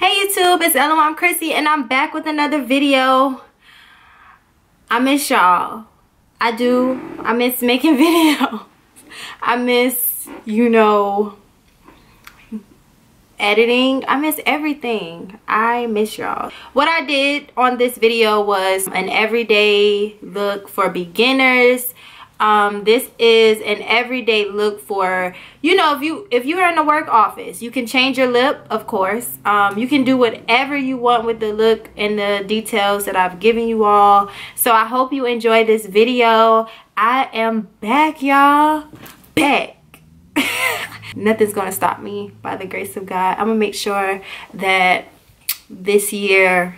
Hey YouTube, it's Everyone Its Chrissy and I'm back with another video. I miss y'all. I do. I miss making videos. I miss, editing. I miss everything. I miss y'all. What I did on this video was an everyday look for beginners. This is an everyday look for, if you're in a work office, you can change your lip, of course. You can do whatever you want with the look and the details that I've given you all. So I hope you enjoy this video. I am back, y'all. Back. Nothing's gonna stop me by the grace of God. I'm gonna make sure that this year,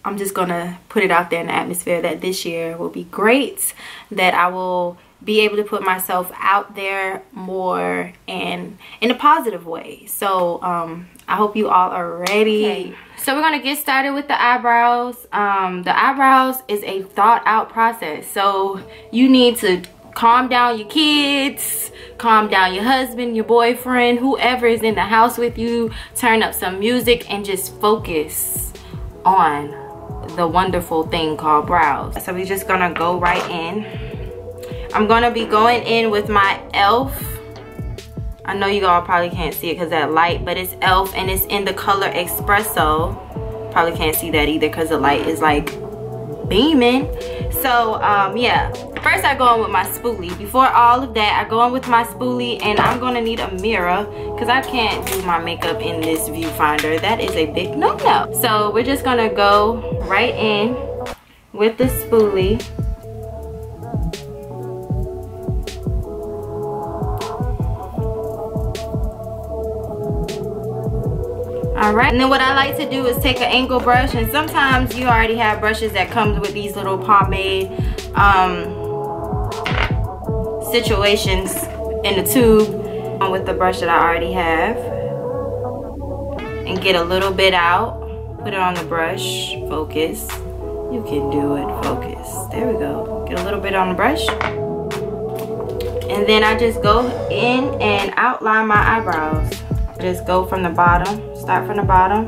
I'm just gonna put it out there in the atmosphere that this year will be great, that I will be able to put myself out there more and in a positive way. So I hope you all are ready. Okay. So we're gonna get started with the eyebrows. The eyebrows is a thought out process. So you need to calm down your kids, calm down your husband, your boyfriend, whoever is in the house with you, turn up some music and just focus on the wonderful thing called brows. So we're just gonna go right in. I'm gonna be going in with my ELF. I know you all probably can't see it because that light, but it's ELF and it's in the color Espresso. Probably can't see that either because the light is like beaming. So yeah, first I go in with my spoolie. Before all of that, I go in with my spoolie and I'm gonna need a mirror because I can't do my makeup in this viewfinder. That is a big no-no. So we're just gonna go right in with the spoolie. Alright, and then what I like to do is take an angle brush, and sometimes you already have brushes that comes with these little pomade situations in the tube with the brush that I already have, and get a little bit out, put it on the brush, focus. You can do it, focus. There we go. Get a little bit on the brush. And then I just go in and outline my eyebrows. Just go from the bottom, start from the bottom.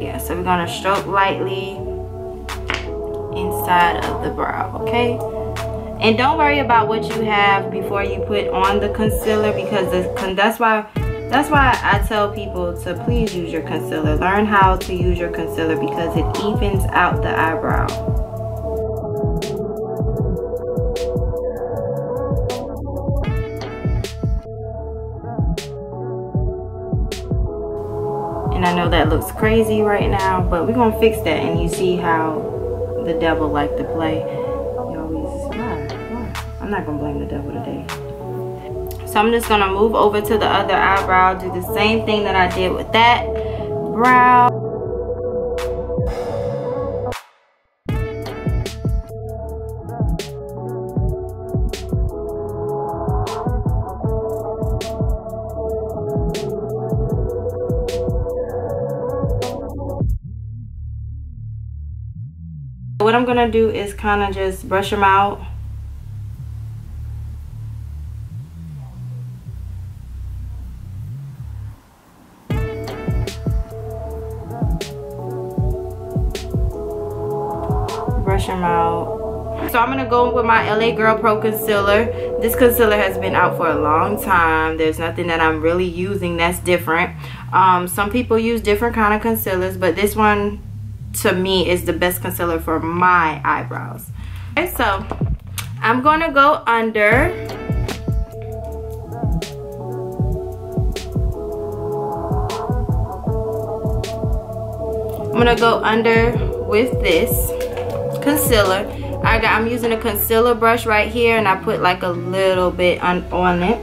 Yeah, so we're gonna stroke lightly inside of the brow, okay? And don't worry about what you have before you put on the concealer, because that's why I tell people to please use your concealer. Learn how to use your concealer because it evens out the eyebrow. And I know that looks crazy right now, but we're gonna fix that, and you see how the devil like to play. You always, why? I'm not gonna blame the devil today. So I'm just gonna move over to the other eyebrow, do the same thing that I did with that brow. What I'm gonna do is kind of just brush them out. Brush them out. So I'm gonna go with my LA Girl Pro concealer. This concealer has been out for a long time. There's nothing that I'm really using that's different. Some people use different kind of concealers, but this one to me is the best concealer for my eyebrows. Okay, so I'm gonna go under. I'm gonna go under with this concealer. I'm using a concealer brush right here, and I put like a little bit on it.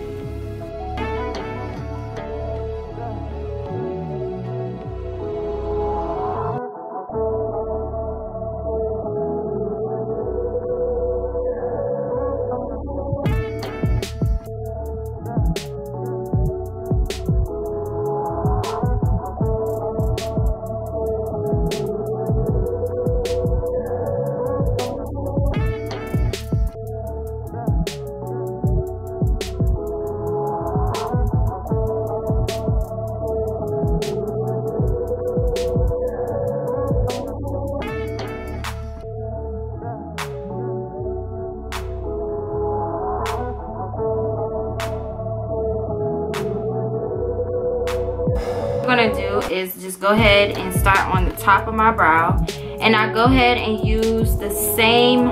gonna do is just go ahead and start on the top of my brow, and I go ahead and use the same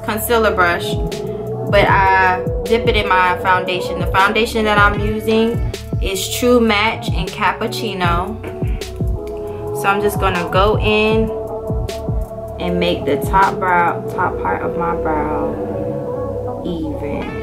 concealer brush, but I dip it in my foundation. The foundation that I'm using is True Match in Cappuccino. So I'm just gonna go in and make the top part of my brow even.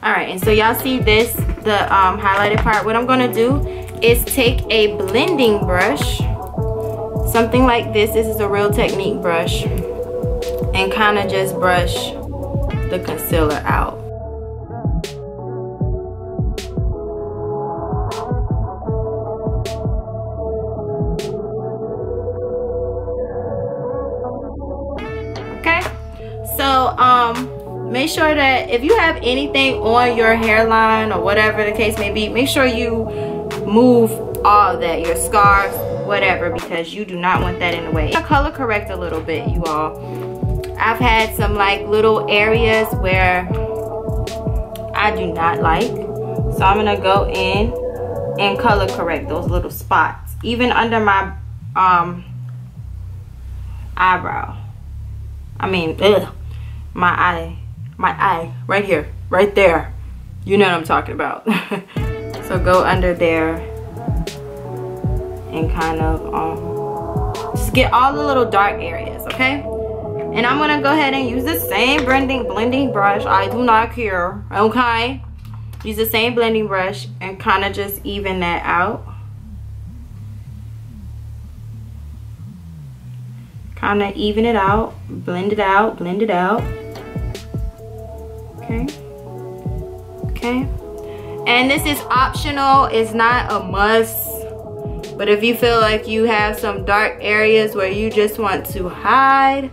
Alright, and so y'all see this, the highlighted part. What I'm gonna do is take a blending brush, something like this. This is a Real Technique brush, and kind of just brush the concealer out. Okay, so make sure that if you have anything on your hairline or whatever the case may be, make sure you move all of that, your scarves, whatever, because you do not want that in the way. I color correct a little bit, you all. I've had some like little areas where I do not like, so I'm gonna go in and color correct those little spots, even under my eyebrow. I mean, my eye right here, right there. You know what I'm talking about. So go under there and kind of just get all the little dark areas, okay? And I'm gonna go ahead and use the same blending brush. I do not care, okay? Use the same blending brush and kind of just even that out. Kind of even it out, blend it out, blend it out. Okay, and this is optional, it's not a must, but if you feel like you have some dark areas where you just want to hide,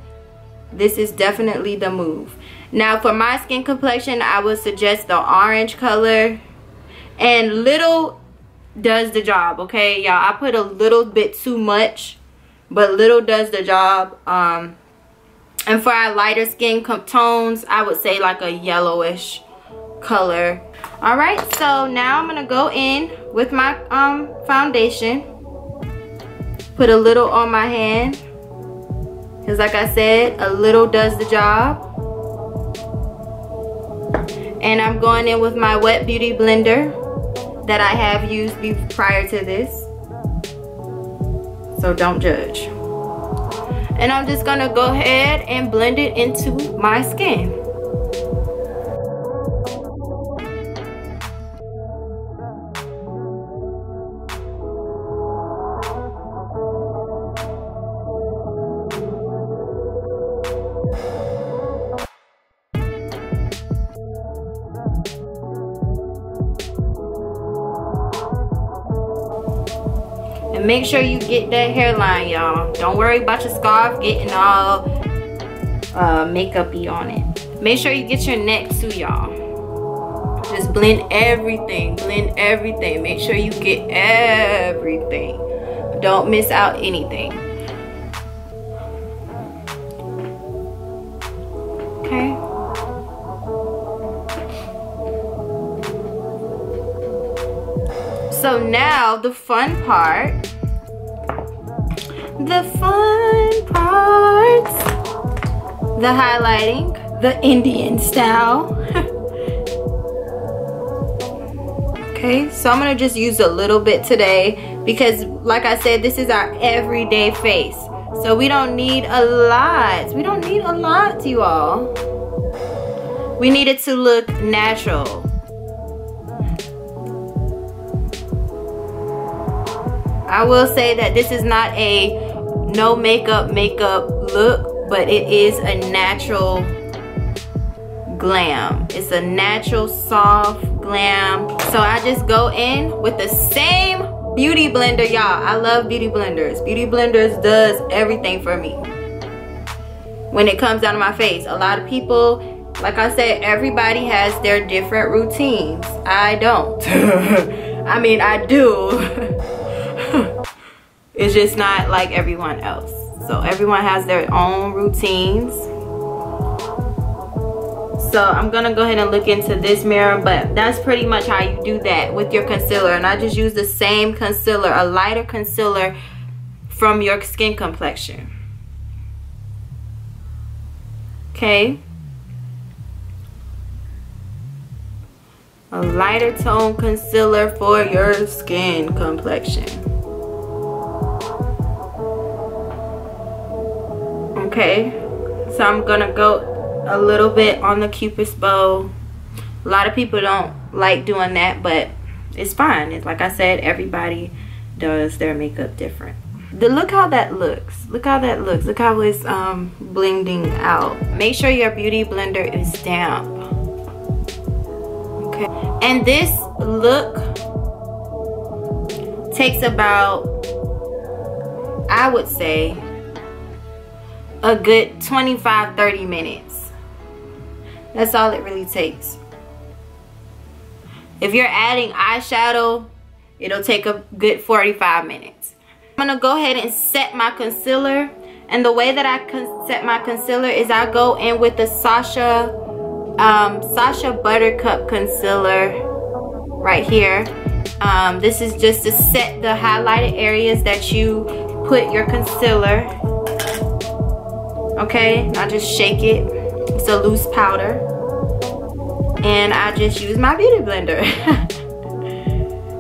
this is definitely the move. Now for my skin complexion, I would suggest the orange color, and little does the job, okay y'all. I put a little bit too much, but little does the job. And for our lighter skin tones, I would say like a yellowish color. All right, so now I'm gonna go in with my foundation, put a little on my hand, because like I said, a little does the job. And I'm going in with my Wet Beauty blender that I have used prior to this, so don't judge. And I'm just gonna go ahead and blend it into my skin. And make sure you get that hairline, y'all. Don't worry about your scarf getting all makeup-y on it. Make sure you get your neck too, y'all. Just blend everything, make sure you get everything. Don't miss out anything. Okay. So now the fun part. The highlighting, the Indian style. Okay, so I'm gonna just use a little bit today because like I said, this is our everyday face. So we don't need a lot. We don't need a lot, you all. We need it to look natural. I will say that this is not a no makeup look, but it is a natural glam. It's a natural soft glam. So I just go in with the same beauty blender, y'all. I love beauty blenders. Beauty blenders does everything for me when it comes down to my face. A lot of people, like I said, everybody has their different routines. I don't. I mean, I do. It's just not like everyone else. So everyone has their own routines. So I'm gonna go ahead and look into this mirror, but that's pretty much how you do that with your concealer. And I just use the same concealer, a lighter concealer from your skin complexion. Okay. A lighter tone concealer for your skin complexion. Okay, so I'm gonna go a little bit on the Cupid's bow. A lot of people don't like doing that, but it's fine. It's like I said, everybody does their makeup different. Look how that looks. Look how that looks. Look how it's blending out. Make sure your beauty blender is damp. Okay, and this look takes about, I would say, a good 25-30 minutes. That's all it really takes. If you're adding eyeshadow, it'll take a good 45 minutes. I'm gonna go ahead and set my concealer, and the way that I set my concealer is I go in with the Sacha Buttercup concealer right here. This is just to set the highlighted areas that you put your concealer. Okay, I just shake it. It's a loose powder. And I just use my beauty blender.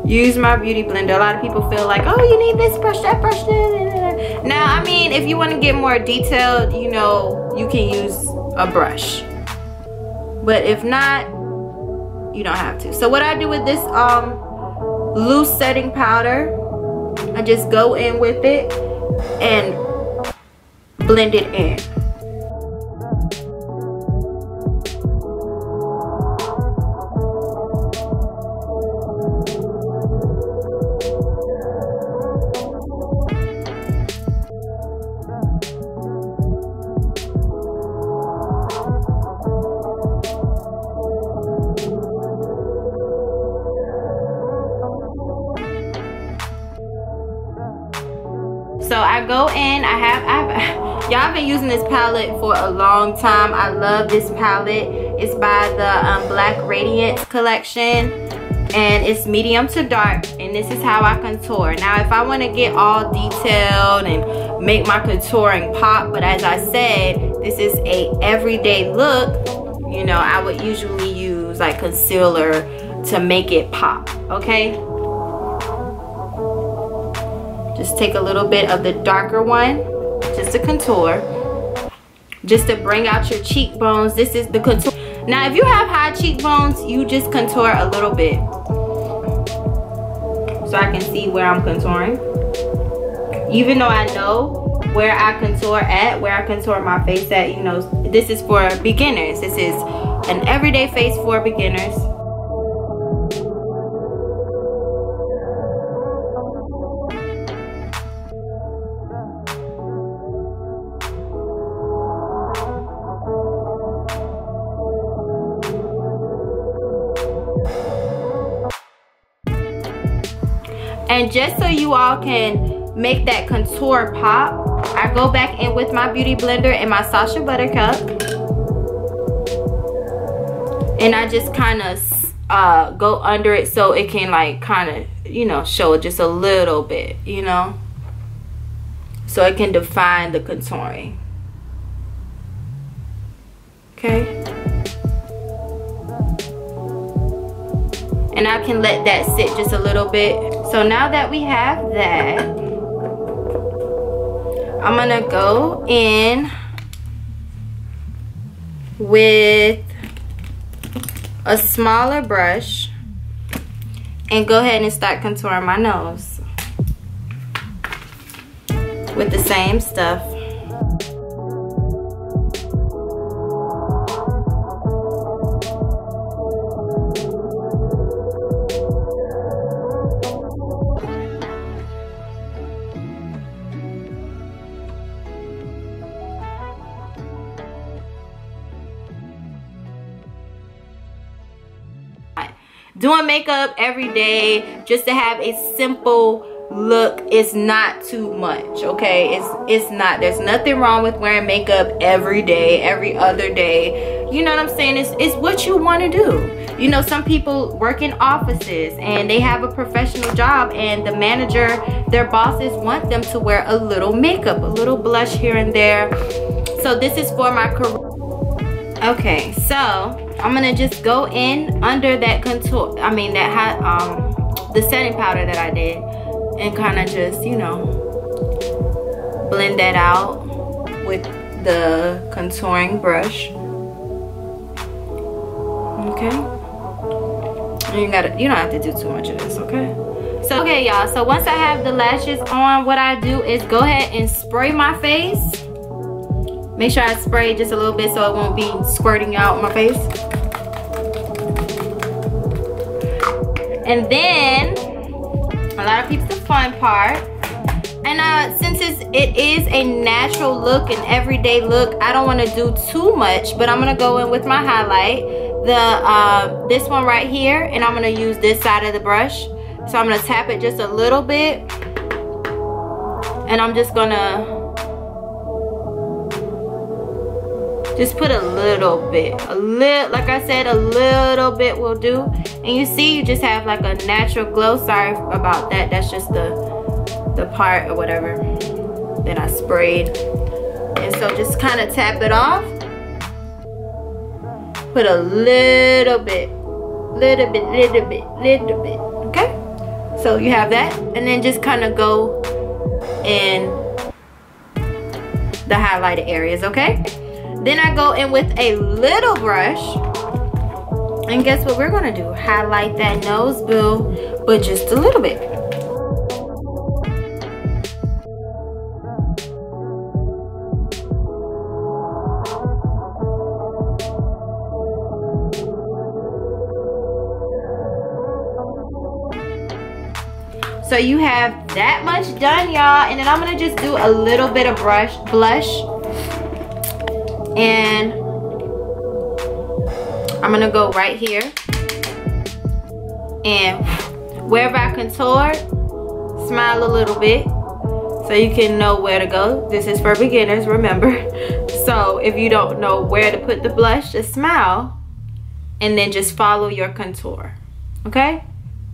Use my beauty blender. A lot of people feel like, oh, you need this brush, that brush. Now, I mean, if you want to get more detailed, you know, you can use a brush. But if not, you don't have to. So what I do with this loose setting powder, I just go in with it and blend it in. So I go in, y'all been using this palette for a long time. I love this palette. It's by the Black Radiance collection, and it's medium to dark, and this is how I contour. Now if I want to get all detailed and make my contouring pop, but as I said, this is a everyday look, you know, I would usually use like concealer to make it pop. Okay, just take a little bit of the darker one, just to contour, just to bring out your cheekbones. This is the contour. Now, if you have high cheekbones, you just contour a little bit, so I can see where I'm contouring. Even though I know where I contour at, where I contour my face at, you know, this is for beginners. This is an everyday face for beginners. And just so you all can make that contour pop, I go back in with my beauty blender and my Sacha Buttercup, and I just kind of go under it so it can like kind of, you know, show just a little bit, you know, so it can define the contouring. Okay, and I can let that sit just a little bit. So now that we have that, I'm gonna go in with a smaller brush and go ahead and start contouring my nose with the same stuff. doing makeup every day just to have a simple look is not too much, okay? It's not. There's nothing wrong with wearing makeup every day, every other day. You know what I'm saying? It's what you want to do. You know, some people work in offices and they have a professional job, and the manager, their bosses want them to wear a little makeup, a little blush here and there. So this is for my career. Okay, so I'm gonna just go in under that contour, the setting powder that I did, and kind of just, you know, blend that out with the contouring brush. Okay, and you don't have to do too much of this, okay? So okay, y'all, so once I have the lashes on, what I do is go ahead and spray my face. Make sure I spray just a little bit so it won't be squirting out my face. And then a lot of people, the fun part, and since it is a natural look, an everyday look, I don't want to do too much, but I'm gonna go in with my highlight, this one right here, and I'm gonna use this side of the brush. So I'm gonna tap it just a little bit, and I'm just gonna just put a little bit, like I said, a little bit will do. And you see, you just have like a natural glow. Sorry about that. That's just the part or whatever that I sprayed. And so just kind of tap it off. Put a little bit, okay? So you have that, and then just kind of go in the highlighted areas, okay? Then I go in with a little brush, and guess what we're gonna do? Highlight that nose, boo, but just a little bit. So you have that much done, y'all, and then I'm gonna just do a little bit of blush. And I'm gonna go right here, and wherever I contoured, smile a little bit so you can know where to go. This is for beginners, remember. So if you don't know where to put the blush, just smile and then just follow your contour, okay?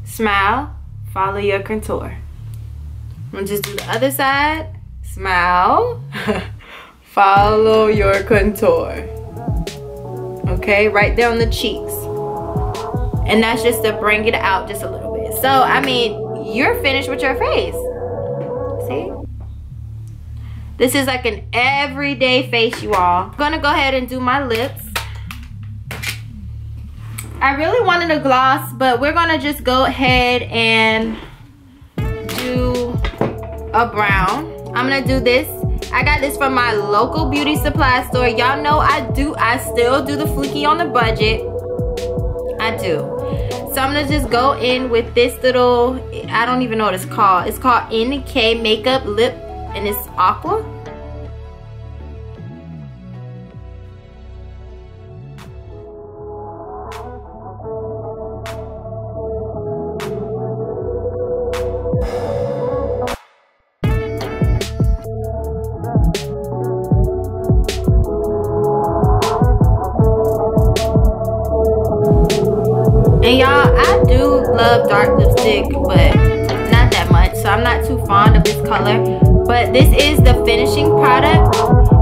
Smile, follow your contour. I'm gonna just do the other side. Smile. Follow your contour, okay, right there on the cheeks. And that's just to bring it out just a little bit. So I mean, you're finished with your face. See, this is like an everyday face, you all. I'm gonna go ahead and do my lips. I really wanted a gloss, but we're gonna just go ahead and do a brown. I'm gonna do this. I got this from my local beauty supply store. Y'all know I still do the fleeky on the budget. I do. So I'm gonna just go in with this little, I don't even know what it's called. It's called NK Makeup Lip, and it's aqua. And y'all, I do love dark lipstick, but not that much. So I'm not too fond of this color. But this is the finishing product.